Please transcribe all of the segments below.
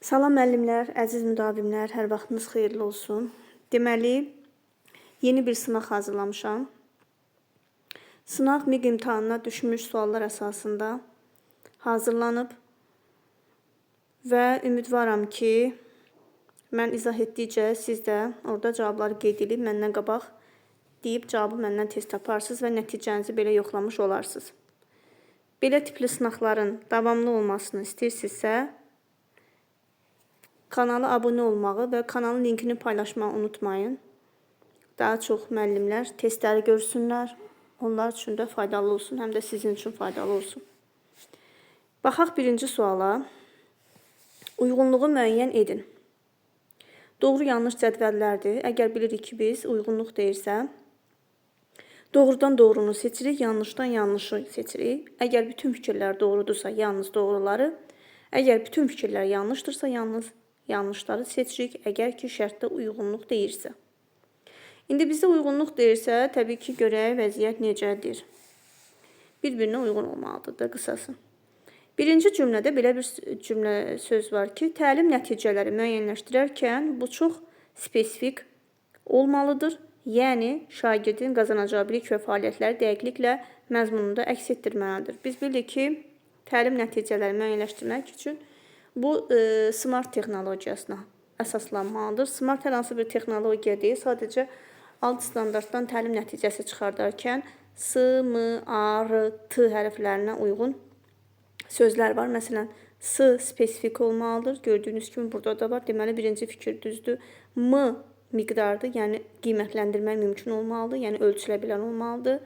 Salam müəllimlər, əziz müdavimlər, hər vaxtınız xeyirli olsun. Deməli, yeni bir sınaq hazırlamışam. Sınaq MİQ imtahanına düşmüş suallar əsasında hazırlanıb və ümidvaram ki, mən izah etdikcə siz də orada cavabları qeyd edib məndən qabaq deyib cavabı məndən tez taparsınız və nəticənizi belə yoxlamış olarsınız. Belə tipli sınaqların davamlı olmasını istəyirsinizsə, kanala abunə olmağı və kanalın linkini paylaşmağı unutmayın. Daha çox müəllimlər testləri görsünlər. Onlar üçün də faydalı olsun, həm də sizin üçün faydalı olsun. Baxaq birinci suala. Uyğunluğu müəyyən edin. Doğru-yanlış cədvəllərdir. Əgər bilirik ki, biz uyğunluq deyirsə, doğrudan doğrunu seçirik, yanlışdan yanlışı seçirik. Əgər bütün fikirlər doğrudursa, yalnız doğruları, əgər bütün fikirlər yanlışdırsa, yalnız yanlışları seçirik, əgər ki, şərtdə uyğunluq deyirsə. İndi bizdə uyğunluq deyirsə, təbii ki, görək vəziyyət necədir. Bir-birinə uyğun olmalıdır da qısası. Birinci cümlədə belə bir söz var ki, təlim nəticələri müəyyənləşdirərkən bu çox spesifik olmalıdır. Yəni, şagirdin qazanacağı bilik və fəaliyyətləri dəqiqliklə məzmununda əks etdirməlidir. Biz bilirik ki, təlim nəticələri müəyyənləşdirmək üçün bu smart texnologiyasına əsaslanmalıdır. Smart hər hansı bir texnologiya deyil, sadəcə alt standartdan təlim nəticəsi çıxardarkən S, M, A, R, T hərflərinə uyğun sözlər var. Məsələn, S spesifik olmalıdır. Gördüyünüz kimi burada da var. Deməli, birinci fikir düzdür. M miqdardır, yəni qiymətləndirmək mümkün olmalıdır, yəni ölçülə bilən olmalıdır.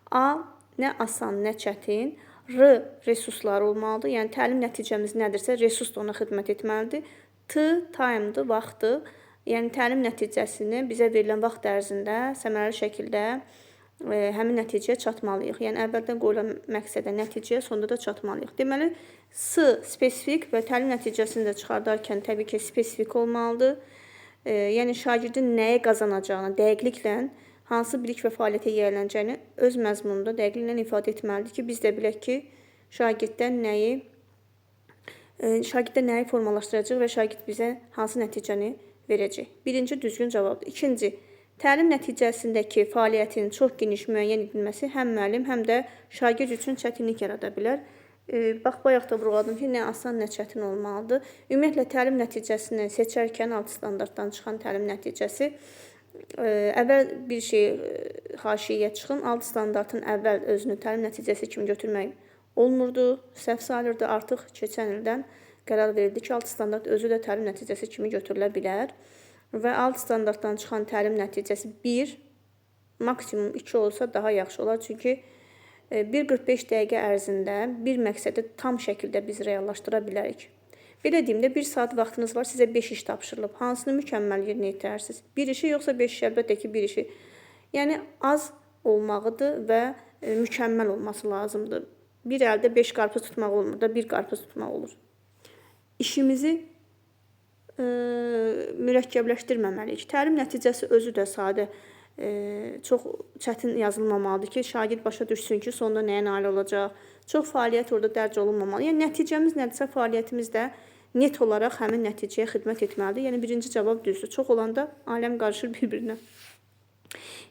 A nə asan, nə çətin. R resurslar olmalıdır, yəni təlim nəticəmiz nədirsə, resurs da ona xidmət etməlidir. T time'dır, vaxtdır, yəni təlim nəticəsini bizə verilən vaxt ərzində səmərəli şəkildə həmin nəticəyə çatmalıyıq. Yəni əvvəldən qoyulan məqsədə, nəticəyə sonda da çatmalıyıq. Deməli, S spesifik və təlim nəticəsini də çıxardarkən təbii ki, spesifik olmalıdır. Yəni şagirdin nəyə qazanacağını dəqiqliklə, hansı bilik və fəaliyyətə yiyələnəcəyini öz məzmununda dəqiqliklə ifadə etməlidir ki, biz də bilək ki, şagirddə nəyi formalaşdıracaq və şagird bizə hansı nəticəni verəcək. Birinci düzgün cavabdır. İkinci, təlim nəticəsindəki fəaliyyətin çox geniş müəyyən edilməsi həm müəllim, həm də şagird üçün çətinlik yarada bilər. Bax, bayaq da vurğuladım ki, nə asan, nə çətin olmalıdır. Ümumiyyətlə, təlim nəticəsini seçərkən alt standartdan çıxan təlim nəticəsi əvvəl bir şey haşiyəyə çıxın, alt standartın əvvəl özünü təlim nəticəsi kimi götürmək olmurdu, səhv sayılırdı. Artıq keçən ildən qərar verildi ki, alt standart özü də təlim nəticəsi kimi götürülə bilər və alt standartdan çıxan təlim nəticəsi 1, maksimum 2 olsa daha yaxşı olar. Çünki 1-45 dəqiqə ərzində bir məqsədi tam şəkildə biz reallaşdıra bilərik. Belə deyim də, 1 saat vaxtınız var, sizə 5 iş tapşırılıb. Hansını mükəmməl yerinə yetirirsiniz? 1 işi yoxsa 5 iş, əlbəttə ki, 1 işi. Yəni, az olmağıdır və mükəmməl olması lazımdır. Bir əldə 5 qarpız tutmaq olmur da, 1 qarpız tutmaq olur. İşimizi mürəkkəbləşdirməməliyik. Təlim nəticəsi özü də sadə, çox çətin yazılmamalıdır ki, şagird başa düşsün ki, sonunda nəyə nail olacaq. Çox fəaliyyət orada dərc olunmamalı. Yəni, nəticəmiz nədirsə, fəaliyyətimiz də net olaraq həmin nəticəyə xidmət etməlidir. Yəni, birinci cavab düzdür. Çox olanda aləm qarışır bir-birinə.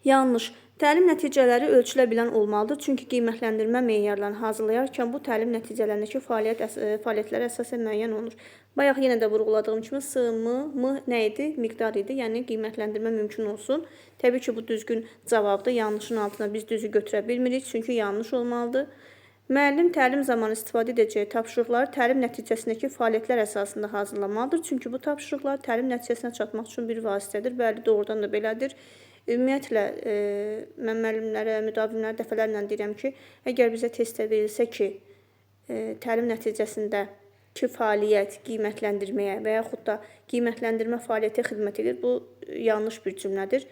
Yanlış. Təlim nəticələri ölçülə bilən olmalıdır. Çünki qiymətləndirmə meyarlarını hazırlayarkən bu təlim nəticələrindəki fəaliyyətlərə əsasən müəyyən olunur. Bayaq yenə də vurğuladığım kimi S, M nə idi? Miqdar idi. Yəni, qiymətləndirmə mümkün olsun. Təbii ki, bu düzgün cavabdır. Yanlışın altına biz düzü götürə bilmirik. Çünki yanlış olmalıdır. Müəllim təlim zamanı istifadə edəcəyi tapşırıqları təlim nəticəsindəki fəaliyyətlər əsasında hazırlamalıdır. Çünki bu tapşırıqlar təlim nəticəsinə çatmaq üçün bir vasitədir. Bəli, doğrudan da belədir. Ümumiyyətlə, mən müəllimlərə, müdavimlərə dəfələrlə deyirəm ki, əgər bizə testdə verilsə ki, təlim nəticəsindəki fəaliyyət qiymətləndirməyə və yaxud da qiymətləndirmə fəaliyyətə xidmət edir, bu yanlış bir cümlədir.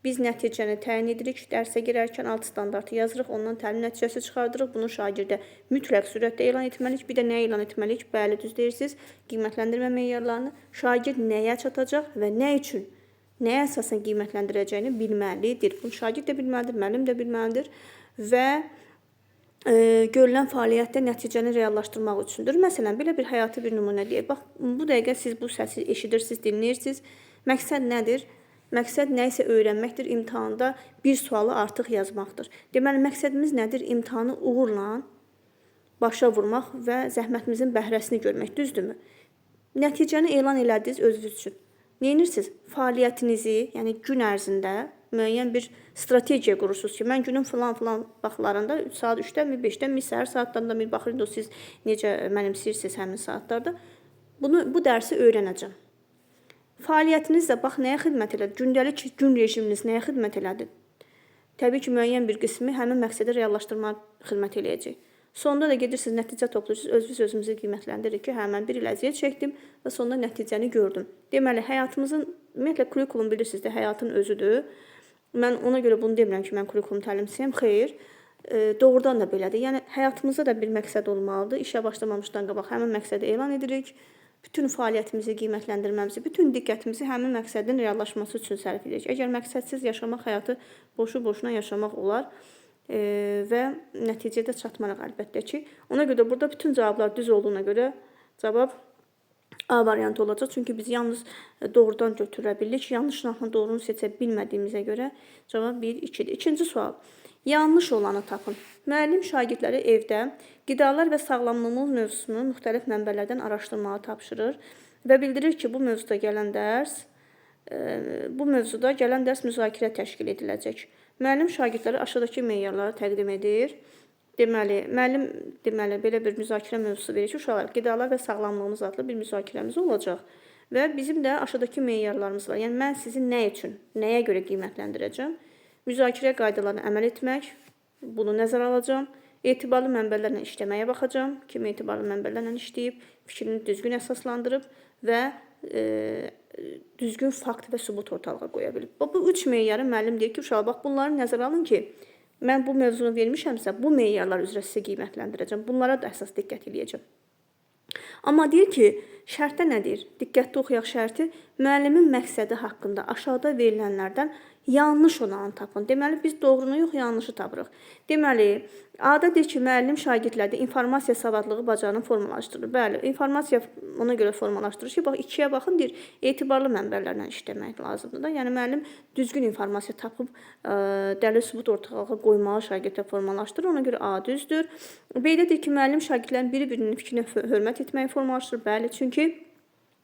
Biz nəticəni təyin edirik, dərsə girərkən alt standartı yazırıq, ondan təlim nəticəsi çıxardırıq. Bunu şagirdə mütləq sürətdə elan etməliyik. Bir də nə elan etməliyik? Bəli, düz deyirsiniz. Qiymətləndirmə meyarlarını şagird nəyə çatacaq və nə üçün, nəyə əsasən qiymətləndirəcəyini bilməlidir. Bunu şagird də bilməlidir, müəllim də bilməlidir və görülən fəaliyyətdə nəticəni reallaşdırmaq üçündür. Məsələn, belə bir həyati bir nümunə deyək. Bax, bu dəqiqə siz bu səsi eşidirsiniz, dinləyirsiniz. Məqsəd nədir? Məqsəd nə isə öyrənməkdir, imtahanda bir sualı artıq yazmaqdır. Deməli, məqsədimiz nədir? İmtahanı uğurla başa vurmaq və zəhmətimizin bəhrəsini görmək, düzdürmü? Nəticəni elan elədiniz özünüz üçün. Neyinirsiniz? Fəaliyyətinizi, yəni gün ərzində müəyyən bir strategiya qurursunuz ki, mən günün filan vaxtlarında saat 3-dən, 5-dən, səhər saatlarında bir baxın, siz necə mənimsəyirsiniz həmin saatlarda. Bu dərsi öyrənəcəm. Fəaliyyətiniz də bax nəyə xidmət elədi? Gündəlik gün rejiminiz nəyə xidmət elədi? Təbii ki, müəyyən bir qismi həmin məqsədi reallaşdırmağa xidmət eləyəcək. Sonda da gedirsiniz, nəticə toplayırsınız, özümüzü qiymətləndiririk ki, hə, mən bir il əziyyət çəkdim və sonda nəticəni gördüm. Deməli, həyatımızın, ümumiyyətlə, kurikulum bilirsiniz də, həyatın özüdür. Mən ona görə bunu demirəm ki, mən kurikulum təlimçisiyəm, xeyr. Doğrudan da belədir. Yəni, həyatımızda da bir məqsəd olmalıdır. İşə başlamamışdan qabaq həmin məqsədi elan edirik. Bütün fəaliyyətimizi, qiymətləndirməmizi, bütün diqqətimizi həmin məqsədin reallaşması üçün sərf edirik. Əgər məqsədsiz yaşamaq həyatı boşu-boşuna yaşamaq olar və nəticədə çatmaraq əlbəttə ki. Ona görə burada bütün cavablar düz olduğuna görə cavab A variantı olacaq. Çünki biz yalnız doğrudan götürə bilirik. Yanlışla doğrunu seçə bilmədiyimizə görə cavab 1-2-dir. İkinci sual. Yanlış olanı tapın. Müəllim şagirdləri evdə qidalar və sağlamlığımız mövzusunu müxtəlif mənbələrdən araşdırmağı tapşırır və bildirir ki, bu mövzuda gələn dərs müzakirə təşkil ediləcək. Müəllim şagirdləri aşağıdakı meyarları təqdim edir. Müəllim belə bir müzakirə mövzusu verir ki, uşaqlar, qidalar və sağlamlığımız adlı bir müzakirəmiz olacaq və bizim də aşağıdakı meyarlarımız var. Yəni, mən sizi nə üçün, nəyə görə qiymətləndirəcəm? Müzakirə qaydalarına əməl etmək, bunu nəzərə alacağam. Etibarlı mənbələrlə işləməyə baxacağam. Kim etibarlı mənbələrlə işləyib, fikrini düzgün əsaslandırıb və düzgün fakt və sübut ortalığa qoya bilib. Bu 3 meyarı müəllim deyir ki, uşaqlar, bax, bunları nəzərə alın ki, mən bu mövzunu vermişəmsə, bu meyarlar üzrə sizə qiymətləndirəcəm. Bunlara da əsas diqqət edəcəm. Amma deyir ki, şərtdə nə deyir? Diqqətli oxuyaq şərti. Müəllimin məqsədi haqqında aşağıda verilənlərdən yanlış olanı tapın. Deməli, biz doğrunu yox, yanlışı tapırıq. Deməli, A-da deyir ki, müəllim şagirdlərdə informasiya savadlığı bacarığını formalaşdırır. Bəli, informasiya ona görə formalaşdırır ki, bax, 2-yə baxın, deyir, etibarlı mənbələrlə işləmək lazımdır da. Yəni, müəllim düzgün informasiya tapıb, dəlil sübut ortalığa qoymağı şagirdlə formalaşdırır. Ona görə A düzdür. B-də deyir ki, müəllim şagirdlərin biri-birinin fikrinə hörmət etməyi formalaşdırır. Bəli, çünki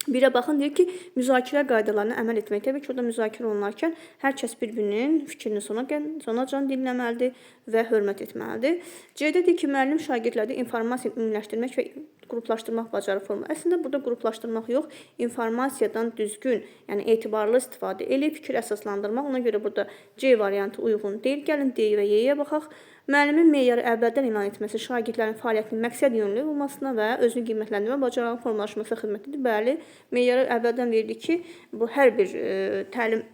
birə baxın, deyir ki, müzakirə qaydalarına əməl etmək. Təbii ki, orada müzakirə olunarkən hər kəs bir-birinin fikrini sonacan dinləməlidir və hörmət etməlidir. C-də deyir ki, müəllim şagirdlərdə informasiyanı ümumiləşdirmək və qruplaşdırmaq bacarığı formalaşdırır. Əslində, burada qruplaşdırmaq yox, informasiyadan düzgün, yəni etibarlı istifadə eləyib fikir əsaslandırmaq. Ona görə burada C variantı uyğun deyil. Gəlin D və Y-yə baxaq. Müəllimin meyarı əvvəldən elan etməsi şagirdlərin fəaliyyətinin məqsəd yönlü olmasına və özünü qiymətləndirmə bacarığının formalaşmasına xidmət edir. Bəli, meyarı əvvəldən verildi ki, bu hər bir təlim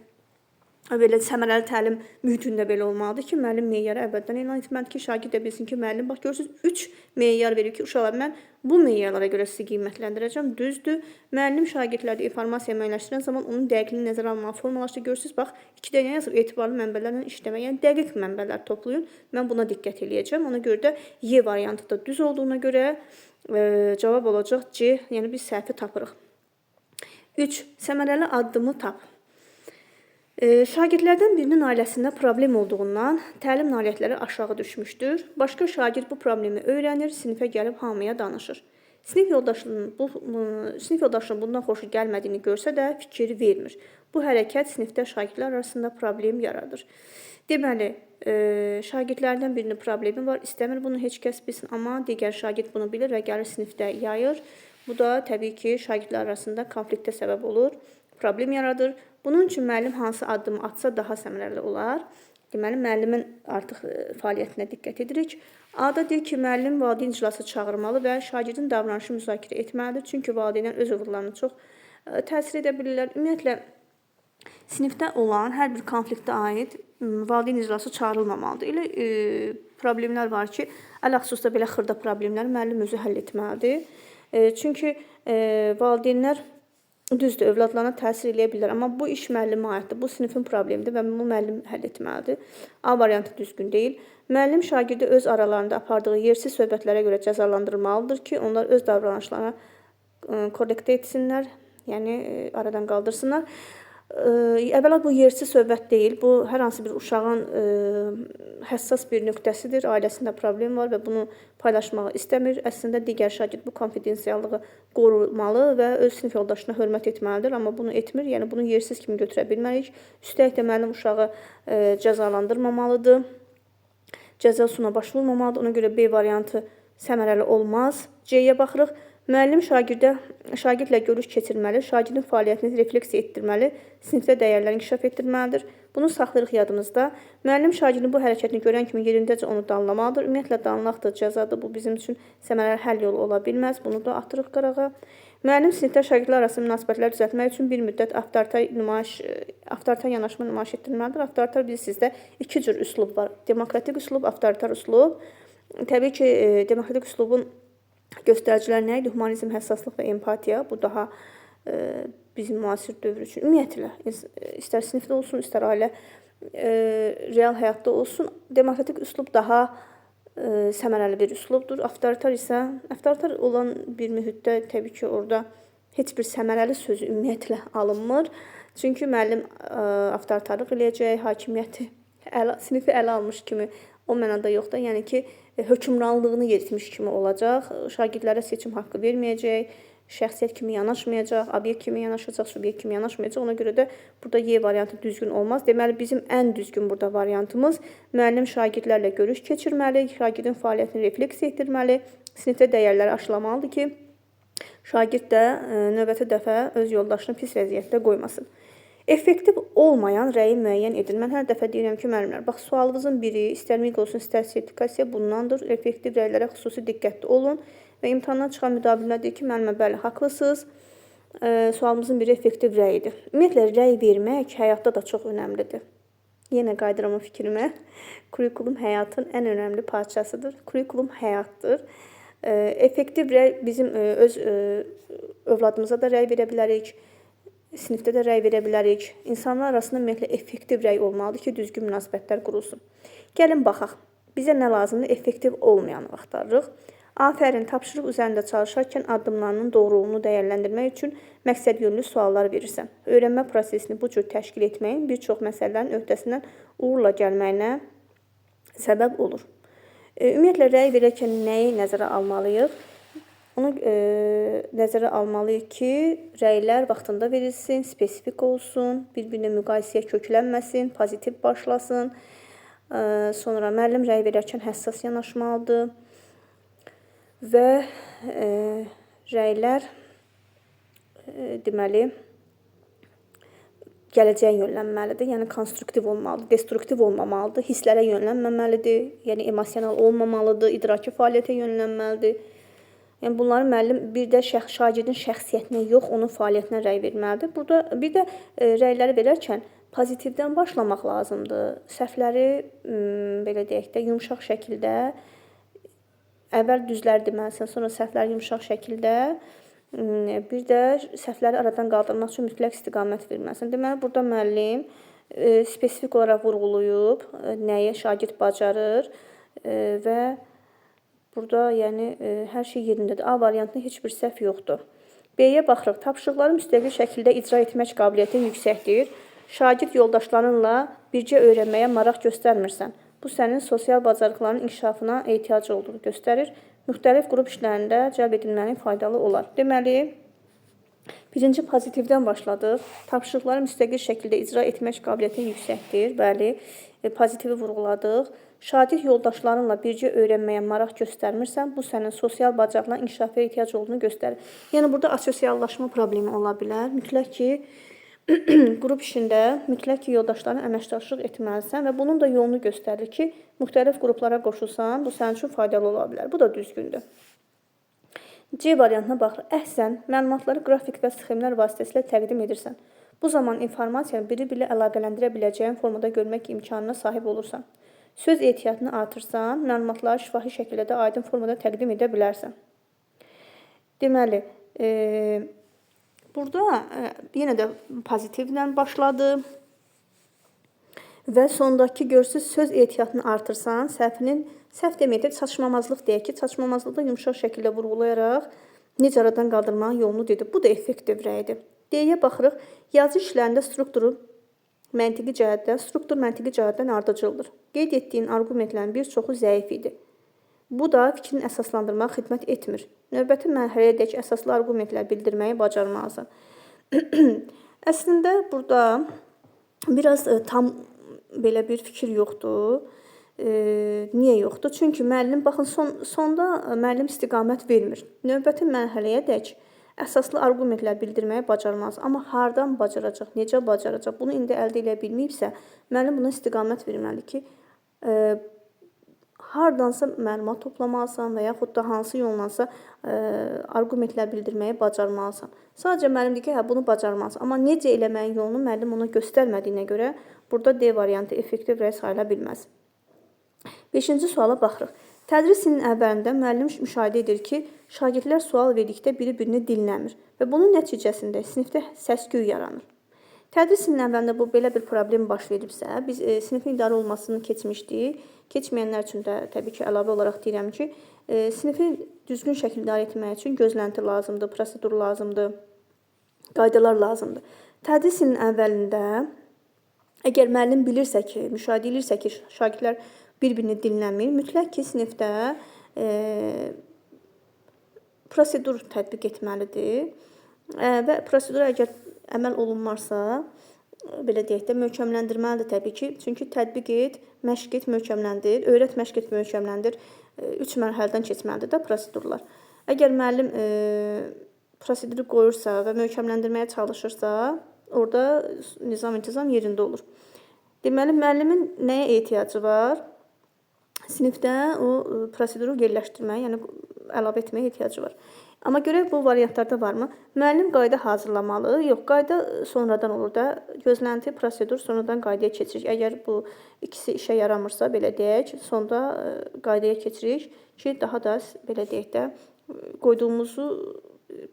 belə səmərəli təlim mühitində belə olmalıdır ki, müəllim meyarı əvvəldən elan etməlidir ki, şagird də bilsin ki, müəllim, bax, görürsünüz, 3 meyar verir ki, uşaqlar, mən bu meyarlara görə sizi qiymətləndirəcəm, düzdür. Müəllim şagirdlərdə informasiya müəyyənləşdirən zaman onun dəqiqliyini nəzərə almağı formalaşdır. Görürsünüz, bax, 2-də nə yazıb? Etibarlı mənbələrlə işləmək, yəni dəqiq mənbələr toplayın. Mən buna diqqət eləyəcəm. Ona görə də Y variantı da düz olduğuna görə cavab olacaq C, yəni biz səhvi tapırıq. 3. Səmərəli addımı tap. Şagirdlərdən birinin ailəsində problem olduğundan təlim nailiyyətləri aşağı düşmüşdür. Başqa şagird bu problemi öyrənir, sinifə gəlib hamıya danışır. Sinif yoldaşının bundan xoşu gəlmədiyini görsə də fikir vermir. Bu hərəkət sinifdə şagirdlər arasında problem yaradır. Deməli, şagirdlərdən birinin problemi var, istəmir bunu heç kəs bilsin, amma digər şagird bunu bilir və gəlir sinifdə yayır. Bu da təbii ki, şagirdlər arasında konfliktə səbəb olur, problem yaradır. Bunun üçün müəllim hansı addımı atsa daha səmərəli olar. Deməli, müəllimin artıq fəaliyyətinə diqqət edirik. A-da deyir ki, müəllim valideyn iclası çağırmalı və şagirdin davranışı müzakirə etməlidir. Çünki valideynlər öz övladlarına çox təsir edə bilirlər. Ümumiyyətlə, sinifdə olan hər bir konfliktə aid valideyn iclası çağırılmamalıdır. Elə problemlər var ki, ələxüsusda belə xırda problemlər müəllim özü həll etməlidir. Çünki valideynlər Düzdür, övladlarına təsir eləyə bilər, amma bu iş müəllimə aiddir. Bu sinifin problemidir və bu müəllim həll etməlidir. A variantı düzgün deyil. Müəllim şagirdi öz aralarında apardığı yersiz söhbətlərə görə cəzalandırmalıdır ki, onlar öz davranışlarına korrektə etsinlər, yəni aradan qaldırsınlar. Əvvəla bu yersiz söhbət deyil. Bu hər hansı bir uşağın həssas bir nöqtəsidir. Ailəsində problem var və bunu paylaşmağı istəmir. Əslində digər şagird bu konfidensiallığı qorumalı və öz sinif yoldaşına hörmət etməlidir, amma bunu etmir. Yəni bunu yersiz kimi götürə bilmərik. Üstəlik də müəllim uşağı cəzalandırmamalıdır. Cəza üsuluna başvurmamalıdır. Ona görə B variantı səmərəli olmaz. C-yə baxırıq. Müəllim şagirdlə görüş keçirməli, şagirdin fəaliyyətini refleksiya etdirməli, sinifdə dəyərləri inkişaf etdirməlidir. Bunu saxlayırıq yadımızda. Müəllim şagirdin bu hərəkətini görən kimi yerindəcə onu danlamalıdır. Ümumiyyətlə danlaqdır, cəzadır. Bu bizim üçün səmərəli həll yolu ola bilməz. Bunu da atırıq qırağa. Müəllim sinifdə şagirdlər arasında münasibətləri düzəltmək üçün bir müddət avtoritar yanaşma nümayiş etdirməlidir. Avtoritar bizdə iki cür üslub var. Demokratik üslub, avtoritar üslub. Təbii ki, demokratik üslubun göstəricilər nə idi? Humanizm, həssaslıq və empatiya. Bu daha bizim müasir dövr üçün ümumiyyətlə, istər sinifdə olsun, istər ailə, real həyatda olsun, demokratik üslub daha səmərəli bir üslubdur. Avtoritar olan bir mühitdə təbii ki, orada heç bir səmərəli sözü ümumiyyətlə alınmır. Çünki müəllim avtoritarlıq eləyəcək, hakimiyyəti sinifi ələ almış kimi o mənada yoxdur. Yəni ki, hökmranlığını yeritmiş kimi olacaq, şagirdlərə seçim haqqı verməyəcək, şəxsiyyət kimi yanaşmayacaq, obyekt kimi yanaşacaq, subyekt kimi yanaşmayacaq. Ona görə də burada Y variantı düzgün olmaz. Deməli, bizim ən düzgün burada variantımız müəllim şagirdlərlə görüş keçirməli, şagirdin fəaliyyətini refleksiya etdirməli, sinifdə dəyərləri aşılamalıdır ki, şagird də növbəti dəfə öz yoldaşını pis vəziyyətdə qoymasın. Effektiv olmayan rəyi müəyyən edin. Mən hər dəfə deyirəm ki, müəllimlər, bax, sualınızın biri, istər miq olsun, istər sertifikasiya bundandır. Effektiv rəylərə xüsusi diqqətli olun və imtahandan çıxan müdabilinə deyir ki, müəllimə, bəli, haqlısınız. Sualımızın biri effektiv rəyidir. Ümumiyyətlə, rəy vermək həyatda da çox önəmlidir. Yenə qayıdıram o fikrimə. Kurikulum həyatın ən önəmli parçasıdır. Kurikulum həyatdır. Effektiv rəy bizim öz övladımıza da rəy verə bilərik. Sinifdə də rəy verə bilərik. İnsanlar arasında ümumiyyətlə effektiv rəy olmalıdır ki, düzgün münasibətlər qurulsun. Gəlin baxaq. Bizə nə lazımdır? Effektiv olmayanı axtarırıq. Afərin, tapşırıq üzərində çalışarkən addımlarının doğruluğunu dəyərləndirmək üçün məqsədyönlü suallar verirsən. Öyrənmə prosesini bu cür təşkil etməyin bir çox məsələlərin öhdəsindən uğurla gəlməyinə səbəb olur. Ümumiyyətlə, rəy verərkən nəyi nəzərə almalıyıq? Onu nəzərə almalıyıq ki, rəylər vaxtında verilsin, spesifik olsun, bir-birinə müqayisəyə köklənməsin, pozitiv başlasın. Sonra müəllim rəy verərkən həssas yanaşmalıdır və rəylər deməli gələcəyə yönlənməlidir, yəni konstruktiv olmalıdır, destruktiv olmamalıdır, hisslərə yönlənməməlidir, yəni emosional olmamalıdır, idraki fəaliyyətə yönlənməlidir. Yəni bunları müəllim bir də şagirdin şəxsiyyətinə yox, onun fəaliyyətinə rəy verməlidir. Burada bir də rəyləri verərkən pozitivdən başlamaq lazımdır. Səhvləri belə deyək də yumşaq şəkildə əvvəl düzləri deməlisən, sonra səhvləri yumşaq şəkildə, bir də səhvləri aradan qaldırmaq üçün mütləq istiqamət verməlisən. Deməli, burada müəllim spesifik olaraq vurğulayıb nəyi şagird bacarır və burada yəni hər şey yerindədir. A variantında heç bir səhv yoxdur. B-yə baxırıq. Tapşırıqları müstəqil şəkildə icra etmək qabiliyyətin yüksəkdir. Şagird yoldaşlarınla bircə öyrənməyə maraq göstərmirsən. Bu sənin sosial bacarıqların inkişafına ehtiyacı olduğunu göstərir. Müxtəlif qrup işlərində cəlb edilmənin faydalı olar. Deməli, birinci pozitivdən başladıq. Tapşırıqları müstəqil şəkildə icra etmək qabiliyyətin yüksəkdir. Bəli, pozitivi vurğuladıq. Şagird yoldaşlarınla bircə öyrənməyə maraq göstərmirsən, bu sənin sosial bacarıqların inkişafına ehtiyac olduğunu göstərir. Yəni, burada asosiallaşma problemi ola bilər. Mütləq ki, qrup işində mütləq ki, yoldaşlarına əməkdaşlıq etməlisən və bunun da yolunu göstərir ki, müxtəlif qruplara qoşulsan, bu sənin üçün faydalı ola bilər. Bu da düzgündür. C variantına baxır. Əhsən, məlumatları qrafik və sxemlər vasitəsilə təqdim edirsən. Bu zaman informasiyanı biri-biri əlaqələndirə biləcəyin formada görmək imkanına sahib olursan. Söz ehtiyatını artırsan, məlumatları şifahi şəkildə də aydın formada təqdim edə bilərsən. Deməli, burada yenə də pozitivlə başladı. Və sondakı görürsüz, söz ehtiyatını artırsan, səhv deməkdir, çatışmamazlıq deyək ki, çatışmamazlıqda yumşaq şəkildə vurğulayaraq necə aradan qaldırmağın yolunu dedi. Bu da effektiv rəydir. D-yə baxırıq. Yazı işlərində struktur məntiqi cəhətdən ardıcıldır. Qeyd etdiyin arqumentlərin bir çoxu zəif idi. Bu da fikrini əsaslandırmağa xidmət etmir. Növbəti mərhələyədək əsaslı arqumentlər bildirməyi bacarmalısan. Əslində, burada biraz tam belə bir fikir yoxdur. Niyə yoxdur? Çünki müəllim, baxın, sonda müəllim istiqamət vermir. Növbəti mərhələyədək əsaslı arqumentlər bildirməyə bacarmaz. Amma hardan bacaracaq, necə bacaracaq? Bunu indi əldə edə bilməyibsə, müəllim buna istiqamət verməlidir ki, hardansa məlumat toplamalısan və yaxud da hansı yollansa arqumentlər bildirməyi bacarmalısan. Sadəcə müəllim deyir ki, bunu bacarmalısın. Amma necə eləməyin yolunu müəllim ona göstərmədiyinə görə burada D variantı effektiv rəy sayıla bilməz. 5-ci suala baxırıq. Tədris ilinin əvvəlində müəllim müşahidə edir ki, şagirdlər sual verdikdə biri-birini dinləmir və bunun nəticəsində sinifdə səs-küy yaranır. Tədris ilinin əvvəlində bu belə bir problem baş veribsə, biz sinifin idarə olmasını keçmişdik. Keçməyənlər üçün də təbii ki, əlavə olaraq deyirəm ki, sinifi düzgün şəkildə idarə etmək üçün gözlənti lazımdır, prosedur lazımdır, qaydalar lazımdır. Tədris ilinin əvvəlində əgər müəllim bilirsə ki, müşahidə edirsə ki, şagirdlər bir-birini dinləmir, mütləq ki, sinifdə prosedur tətbiq etməlidir və prosedur əgər əməl olunmarsa, belə deyək də, möhkəmləndirməlidir təbii ki. Çünki tətbiq et, məşq et, möhkəmləndir, öyrət, məşq et, möhkəmləndir. 3 mərhələdən keçməlidir də prosedurlar. Əgər müəllim proseduru qoyursa və möhkəmləndirməyə çalışırsa, orada nizam-intizam yerində olur. Deməli, müəllimin nəyə ehtiyacı var? Sinifdə o proseduru yerləşdirməyə, yəni əlavə etməyə ehtiyacı var. Amma görək bu variantlarda varmı? Müəllim qayda hazırlamalı. Yox, qayda sonradan olur da. Gözlənti, prosedur sonradan qaydaya keçirik. Əgər bu ikisi işə yaramırsa, belə deyək, sonda qaydaya keçirik ki, daha da belə deyək də qoyduğumuzu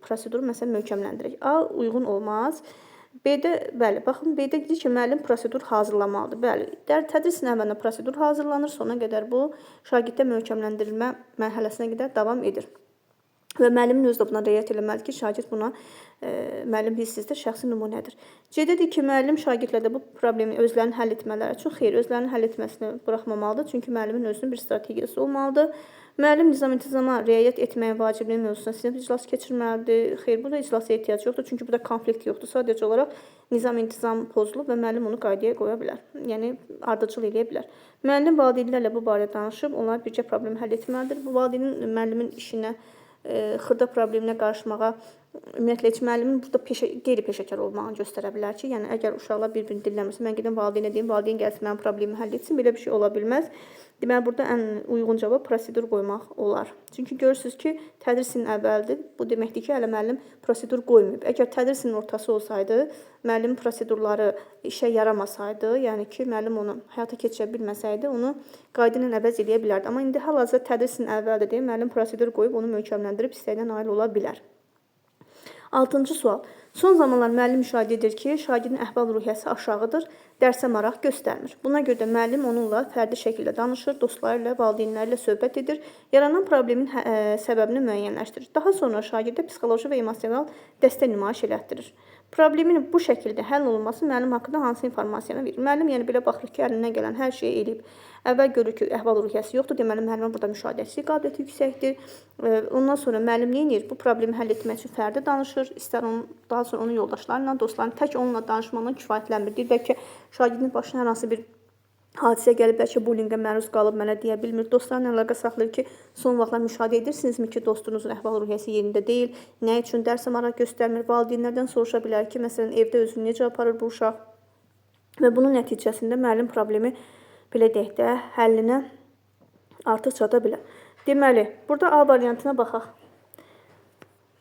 proseduru məsələn möhkəmləndirək. A uyğun olmaz. B-də, bəli, baxın, B-də deyir ki, müəllim prosedur hazırlamalıdır. Bəli, tədris ilinin əvvəlində prosedur hazırlanır, sona qədər bu şagirddə möhkəmləndirilmə mərhələsinə qədər davam edir. Və müəllimin özü də buna riayət eləməlidir ki, şagird buna müəllim bilsizdə şəxsi nümunədir. C-də deyir ki, müəllim şagirdlərdə bu problemi özlərinin həll etmələri üçün xeyr, özlərinin həll etməsini buraxmamalıdır. Çünki müəllimin özünün bir strategiyası olmalıdır. Müəllim nizam-intizama riayət etməyin vacibliyi mövzusunda sinif iclası keçirməlidir. Xeyr, burada iclasa ehtiyac yoxdur. Çünki burada konflikt yoxdur. Sadəcə olaraq nizam-intizam pozulub və müəllim onu qaydaya qoya bilər. Yəni, ardıcıl eləyə bilər. Müəllim valideynlərlə bu barədə danışıb, onlar bircə problemi həll etməlidir. Bu valideynin müəllimin işinə, xırda probleminə qarışmağa, ümumiyyətlə heç müəllimin burada qeyri-peşəkar olmağını göstərə bilər ki, yəni əgər uşaqlar bir-birini dinləmirsə, mən gedim valideynə deyim, valideyn gəlsin mənim problemimi həll etsin, belə bir şey ola bilməz. Deməli, burada ən uyğun cavab prosedur qoymaq olar. Çünki görürsünüz ki, tədris ilinin əvvəldir. Bu deməkdir ki, hələ müəllim prosedur qoymayıb. Əgər tədris ilinin ortası olsaydı, müəllim prosedurları işə yaramasaydı, yəni ki, müəllim onu həyata keçirə bilməsəydi, onu qayda ilə əvəz eləyə bilərdi. Amma indi hal-hazırda tədris ilinin əvvəldir deyə müəllim prosedur qoyub onu möhkəmləndirib istəyinə nail ola bilər. 6-cı sual. Son zamanlar müəllim müşahidə edir ki, şagirdin əhval-ruhiyyəsi aşağıdır, dərsə maraq göstərmir. Buna görə də müəllim onunla fərdi şəkildə danışır, dostları ilə, valideynləri ilə söhbət edir, yaranan problemin səbəbini müəyyənləşdirir. Daha sonra şagirdə psixoloji və emosional dəstək nümayiş elətdirir. Problemin bu şəkildə həll olunması müəllim haqqında hansı informasiyanı verir? Müəllim yəni belə baxır ki, əlindən gələn hər şeyi eləyib. Əvvəl görür ki, əhval-ruhiyyəsi yoxdur, deməli müəllimin burada müşahidəçilik qabiliyyəti yüksəkdir. Ondan sonra müəllim nə edir? Bu problemi həll etmək üçün fərdi danışır, istər daha sonra onun yoldaşlarıyla, dostlarıyla, tək onunla danışmaqla kifayətlənmir. Deyir, bəlkə şagirdin başına hər hansı bir hadisə gəlib, bəlkə bullyingə məruz qalıb, mənə deyə bilmir. Dostlarla əlaqə saxlayır ki, son vaxtlar müşahidə edirsinizmi ki, dostunuzun əhval-ruhiyyəsi yerində deyil, nə üçün dərsə maraq göstərmir, valideynlərdən soruşa bilər ki, məsələn, evdə özünü necə aparır bu uşaq və bunun nəticəsində müəllim problemi belə deyək də, həllinə artıq çata bilər. Deməli, burada A variantına baxaq.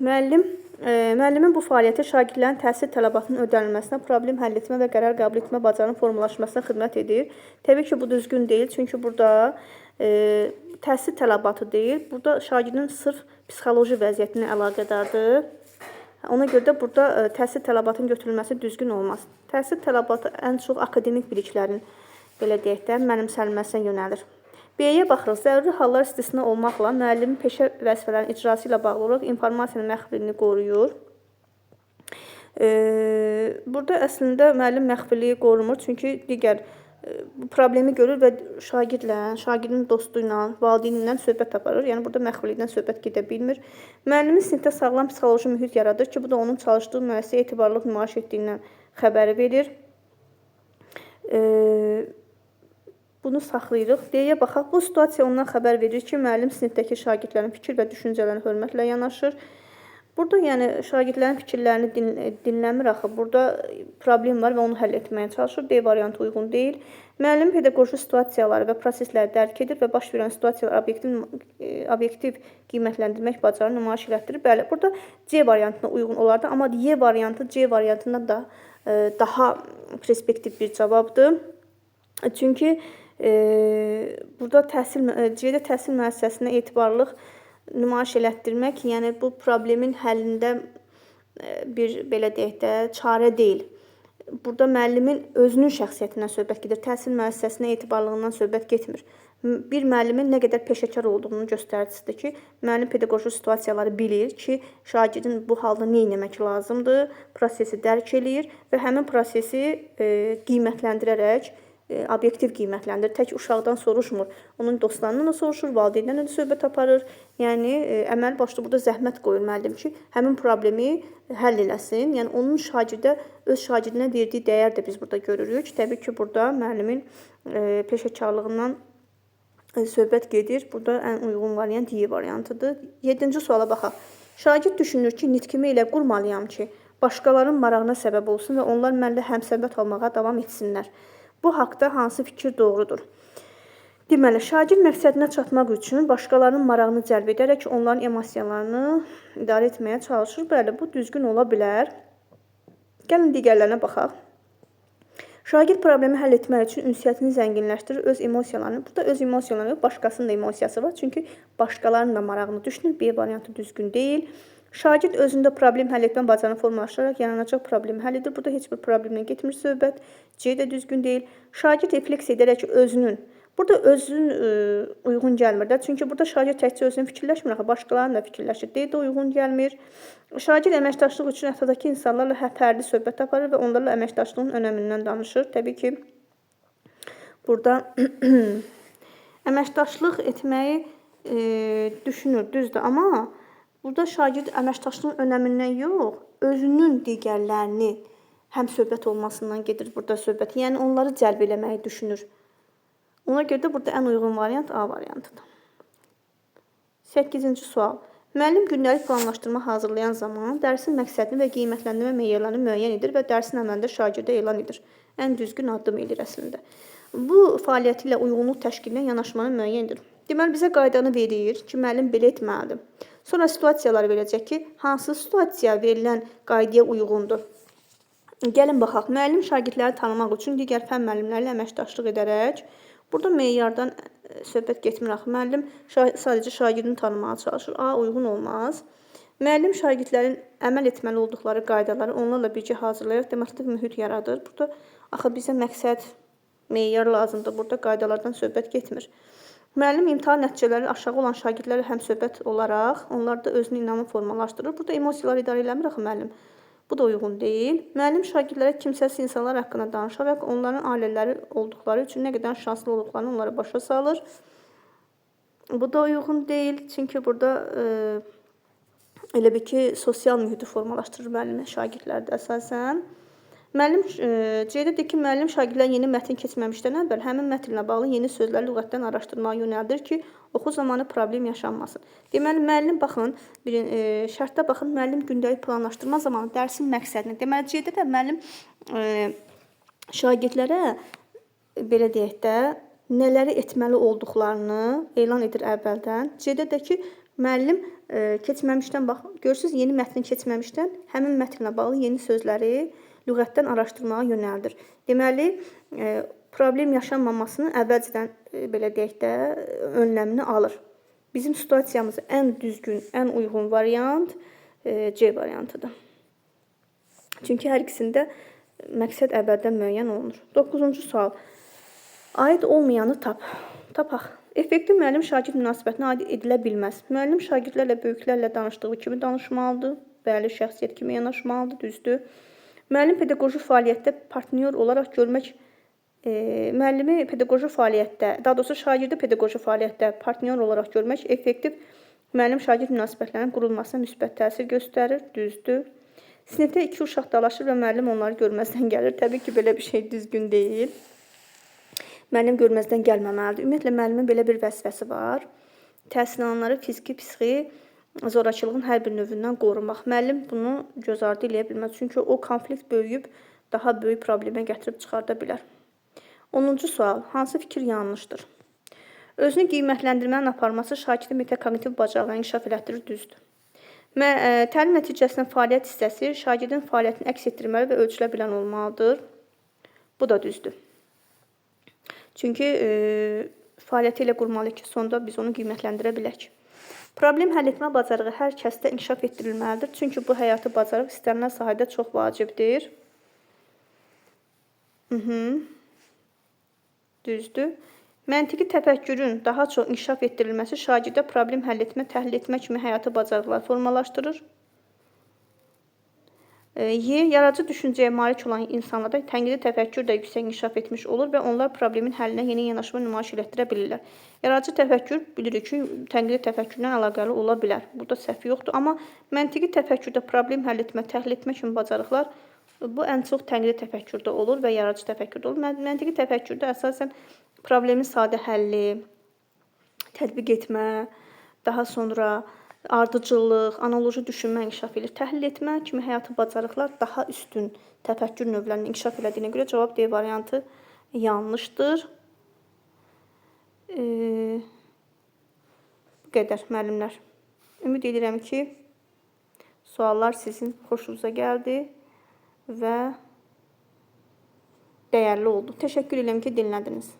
Müəllimin bu fəaliyyəti şagirdlərin təhsil tələbatının ödənilməsinə, problem həll etmə və qərar qəbul etmə bacarığının formalaşmasına xidmət edir. Təbii ki, bu düzgün deyil, çünki burada təhsil tələbatı deyil, burada şagirdin sırf psixoloji vəziyyətinə əlaqədardır. Ona görə də burada təhsil tələbatının götürülməsi düzgün olmaz. Təhsil tələbatı ən çox akademik biliklərin, belə deyək də, mənimsənilməsinə yönəlir. B-yə baxırıq. Zəruri hallar istisna olmaqla müəllimin peşə vəzifələrinin icrası ilə bağlı olaraq informasiyanın məxfiliyini qoruyur. Burada əslində müəllim məxfiliyi qorumur, çünki digər problemi görür və şagirdin dostu ilə, valideyni ilə söhbət aparır. Yəni burada məxfilikdən söhbət gedə bilmir. Müəllimin sinifdə sağlam psixoloji mühit yaradır ki, bu da onun çalışdığı müəssisəyə etibarlılıq nümayiş etdiyindən xəbəri verir. Bunu saxlayırıq. D-yə baxaq. Bu situasiya ondan xəbər verir ki, müəllim sinifdəki şagirdlərin fikir və düşüncələrinə hörmətlə yanaşır. Burada yəni şagirdlərin fikirlərini dinləmir axı. Burada problem var və onu həll etməyə çalışır. D variantı uyğun deyil. Müəllim pedaqoji situasiyaları və prosesləri dərk edir və baş verən situasiyaları obyektiv qiymətləndirmək bacarığını nümayiş etdirir. Bəli, burada C variantına uyğun olardı, amma Y variantı C variantından da daha perspektiv bir cavabdır. Çünki burada C-də təhsil müəssisəsinə etibarlılıq nümayiş elətdirmək, yəni bu problemin həllində bir, belə deyək də, çarə deyil. Burada müəllimin özünün şəxsiyyətindən söhbət gedir, təhsil müəssisəsinə etibarlığından söhbət getmir. Bir müəllimin nə qədər peşəkar olduğunun göstəricisidir ki, müəllim pedaqoji situasiyaları bilir ki, şagirdin bu halda nə etmək lazımdır, prosesi dərk eləyir və həmin prosesi qiymətləndirərək obyektiv qiymətlendirir. Tək uşaqdan soruşmur. Onun dostlarından da soruşur, valideynlərlə də söhbət aparır. Yəni əməl başda burada zəhmət qoyur müəllim ki, həmin problemi həll eləsin. Yəni onun öz şagirdinə verdiyi dəyər də biz burada görürük. Təbii ki, burada müəllimin peşəkarlığından söhbət gedir. Burada ən uyğun variant Y variantıdır. 7-ci suala baxaq. Şagird düşünür ki, nitqimi elə qurmalıyam ki, başqalarının marağına səbəb olsun və onlar mənlə həmsöhbət olmağa davam etsinlər. Bu haqda hansı fikir doğrudur? Deməli, şagird məqsədinə çatmaq üçün başqalarının marağını cəlb edərək onların emosiyalarını idarə etməyə çalışır. Bəli, bu düzgün ola bilər. Gəlin digərlərinə baxaq. Şagird problemi həll etmək üçün ünsiyyətini zənginləşdirir, öz emosiyalarını. Burada öz emosiyalarını yox, başqasının da emosiyası var. Çünki başqalarının da marağını düşünür. B variantı düzgün deyil. Şagird özündə problem həll etmə bacarığını formalaşdıraraq yaranacaq problemi həll edir. Burada heç bir problemlə getmir söhbət. C də düzgün deyil. Şagird refleks edərək burada özünün uyğun gəlmir də. Çünki burada şagird təkcə özünün fikirləşmir, başqalarının da fikirləşir. D də uyğun gəlmir. Şagird əməkdaşlıq üçün ətrafdakı insanlarla fərdi söhbət aparır və onlarla əməkdaşlığın önəmindən danışır. Təbii ki, burada əməkdaşlıq etməyi düşünür, düzdür, amma burada şagird əməkdaşlığın önəmindən yox, özünün digərlərini həmsöhbət olmasından gedir burada söhbət. Yəni onları cəlb eləməyi düşünür. Ona görə də burada ən uyğun variant A variantıdır. 8-ci sual. Müəllim gündəlik planlaşdırma hazırlayan zaman dərsin məqsədini və qiymətləndirmə meyarlarını müəyyən edir və dərsin əməlində şagirdə elan edir. Ən düzgün addım edir əslində. Bu fəaliyyəti ilə uyğunluq təşkilinə yanaşmanı müəyyən edir. Deməli, bizə qaydanı verir ki, müəllim belə etməlidir. Sonra situasiyalar verəcək ki, hansı situasiya verilən qaydaya uyğundur. Gəlin baxaq. Müəllim şagirdləri tanımaq üçün digər fən müəllimləri ilə əməkdaşlıq edərək, burada meyardan söhbət getmir axı. Müəllim sadəcə şagirdini tanımağa çalışır. A uyğun olmaz. Müəllim şagirdlərin əməl etməli olduqları qaydaları onlarla birgə hazırlayaraq demokratik mühit yaradır. Burada axı bizə məqsəd, meyar lazımdır. Burada qaydalardan söhbət getmir. Müəllim imtahan nəticələri aşağı olan şagirdlərlə həmsöhbət olaraq onlarda özünü inamı formalaşdırır. Burada emosiyalar idarə eləmir axı müəllim. Bu da uyğun deyil. Müəllim şagirdlərə kimsəsiz insanlar haqqında danışaraq onların ailələri olduqları üçün nə qədər şanslı olduqlarını onlara başa salır. Bu da uyğun deyil. Çünki burada elə bir ki, sosial mühiti formalaşdırır müəllim şagirdlərdə əsasən. Müəllim C-də ki, müəllim şagirdlər yeni mətn keçməmişdən əvvəl həmin mətnlə bağlı yeni sözləri lüğətdən araşdırmağa yönəldir ki, oxu zamanı problem yaşanmasın. Deməli, müəllim baxın, şərtdə baxın, müəllim gündəlik planlaşdırma zamanı dərsin məqsədini. Deməli, C-də də müəllim şagirdlərə, belə deyək də, nələri etməli olduqlarını elan edir əvvəldən. C-də də ki, müəllim keçməmişdən, bax, görürsünüz, yeni mətni keçməmişdən həmin mətnlə bağlı yeni sözləri lüğətdən araşdırmağa yönəldir. Deməli, problem yaşanmamasını əvvəlcədən, belə deyək də, önləmini alır. Bizim situasiyamız ən düzgün, ən uyğun variant C variantıdır. Çünki hər ikisində məqsəd əbəddən müəyyən olunur. 9-cu sual. Aid olmayanı tapaq. Effektiv müəllim-şagird münasibətinə aid edilə bilməz. Müəllim şagirdlərlə, böyüklərlə danışdığı kimi danışmalıdır. Bəli, şəxsiyyət kimi yanaşmalıdır, düzdür. Müəllim pedaqoji fəaliyyətdə partnyor olaraq görmək, müəllimi pedaqoji fəaliyyətdə, daha doğrusu şagirdi pedaqoji fəaliyyətdə partnyor olaraq görmək effektiv müəllim-şagird münasibətlərinin qurulmasına müsbət təsir göstərir, düzdür. Sinifdə 2 uşaq dalaşır və müəllim onları görməzdən gəlir. Təbii ki, belə bir şey düzgün deyil. Müəllim görməzdən gəlməməlidir. Ümumiyyətlə, müəllimin belə bir vəzifəsi var. Təhsil alanları fiziki, psixi zorakılığın hər bir növündən qorumaq. Müəllim bunu göz ardı eləyə bilməz. Çünki o konflikt böyüyüb daha böyük problemə gətirib çıxarda bilər. 10-cu sual. Hansı fikir yanlışdır? Özünü qiymətləndirmənin aparması şagirdin metakognitiv bacarıqlarını inkişaf elətdirir, düzdür. Təlim nəticəsində fəaliyyət hissəsi şagirdin fəaliyyətini əks etdirməli və ölçülə bilən olmalıdır. Bu da düzdür. Çünki fəaliyyəti ilə qurmalıyıq ki, sonda biz onu qiymətləndirə bilək. Problem həll etmə bacarığı hər kəsdə inkişaf etdirilməlidir. Çünki bu həyati bacarıq istənilən sahədə çox vacibdir. Düzdür. Məntiqi təfəkkürün daha çox inkişaf etdirilməsi şagirdə problem həll etmə, təhlil etmə kimi həyati bacarıqlar formalaşdırır. Yaradıcı düşüncəyə malik olan insanlarda tənqidi təfəkkür də yüksək inkişaf etmiş olur və onlar problemin həllinə yeni yanaşma nümayiş etdirə bilirlər. Yaradıcı təfəkkür bilirik ki, tənqidi təfəkkürlə əlaqəli ola bilər. Burada səhv yoxdur, amma məntiqi təfəkkürdə problem həll etmə, təhlil etmə kimi bacarıqlar bu ən çox tənqidi təfəkkürdə olur və yaradıcı təfəkkürdə olur. Məntiqi təfəkkürdə əsasən problemin sadə həlli, tətbiq etmə, daha sonra ardıcıllıq, analoji düşünmə inkişaf edir. Təhlil etmə kimi həyati bacarıqlar daha üstün təfəkkür növlərinin inkişaf elədiyinə görə cavab D variantı yanlışdır. Bu qədər müəllimlər. Ümid edirəm ki, suallar sizin xoşunuza gəldi və dəyərli oldu. Təşəkkür edirəm ki, dinlədiniz.